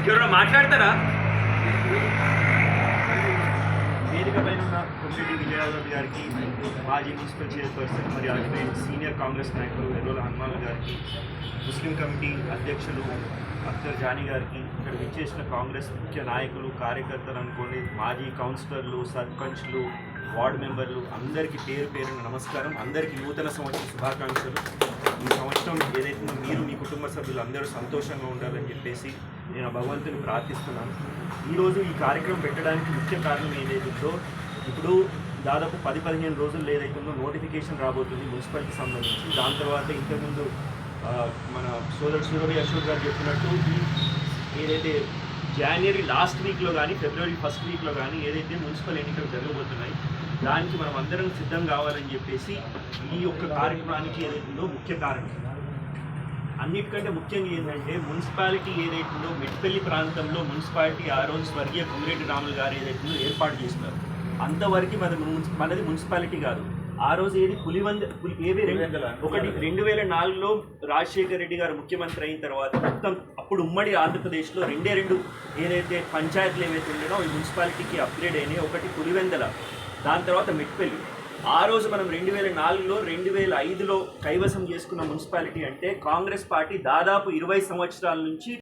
ఎవరైనా మాట్లాడతారా? వేదికపైన ఉన్న కొమ్మిరెడ్డి విజయరాఘవ్ గారికి, మాజీ మున్సిపల్ చైర్పర్సన్ మరియు అల్టిమేట్ సీనియర్ కాంగ్రెస్ నాయకులు ఎర్రోల హనుమాన్ గారికి, ముస్లిం కమిటీ అధ్యక్షులు అఖ్తర్ జానీ గారికి, ఇక్కడ విచ్చేసిన కాంగ్రెస్ ముఖ్య నాయకులు, కార్యకర్తలు అనుకోండి, మాజీ కౌన్సిలర్లు, సర్పంచ్లు, వార్డు మెంబర్లు అందరికీ పేరు పేరున నమస్కారం. అందరికీ నూతన సంవత్సర శుభాకాంక్షలు. ఈ సంవత్సరం ఏదైతే మీరు మీ కుటుంబ సభ్యులు అందరూ సంతోషంగా ఉండాలని చెప్పేసి నేను భగవంతుని ప్రార్థిస్తున్నాను. ఈరోజు ఈ కార్యక్రమం పెట్టడానికి ముఖ్య కారణం ఏదైతుందో, ఇప్పుడు దాదాపు 10-15 రోజులు ఏదైతుందో నోటిఫికేషన్ రాబోతుంది మున్సిపాలిటీ సంబంధించి. దాని తర్వాత ఇంతకుముందు మన సోదరు సూరభి అశోక్ గారు చెప్పినట్టు ఏదైతే జనవరి లాస్ట్ వీక్లో కానీ ఫిబ్రవరి ఫస్ట్ వీక్లో కానీ ఏదైతే మున్సిపల్ ఎన్నికలు జరగబోతున్నాయి దానికి మనం అందరం సిద్ధం కావాలని చెప్పేసి ఈ యొక్క కార్యక్రమానికి ఏదైతుందో ముఖ్య కారణం. అన్నిటికంటే ముఖ్యంగా ఏంటంటే మున్సిపాలిటీ ఏదైతుందో మిట్పల్లి ప్రాంతంలో మున్సిపాలిటీ ఆ రోజు స్వర్గీయ కొమ్మిరెడ్డి రాములు గారు ఏదైతుందో ఏర్పాటు చేస్తున్నారు. అంతవరకు మనది మున్సిపాలిటీ కాదు. ఆ రోజు ఏది ఏవి 2004లో రాజశేఖర్ రెడ్డి గారు ముఖ్యమంత్రి అయిన తర్వాత మొత్తం అప్పుడు ఉమ్మడి ఆంధ్రప్రదేశ్లో రెండు ఏదైతే పంచాయతీలు ఏవైతే ఉండేనో ఈ మున్సిపాలిటీకి అప్గ్రేడ్ అయినాయి. ఒకటి పులివెందల, దాని తర్వాత మిట్పల్లి. ఆ రోజు మనం 2004లో 2005లో కైవసం చేసుకున్న మున్సిపాలిటీ అంటే కాంగ్రెస్ పార్టీ దాదాపు 20 సంవత్సరాల నుంచి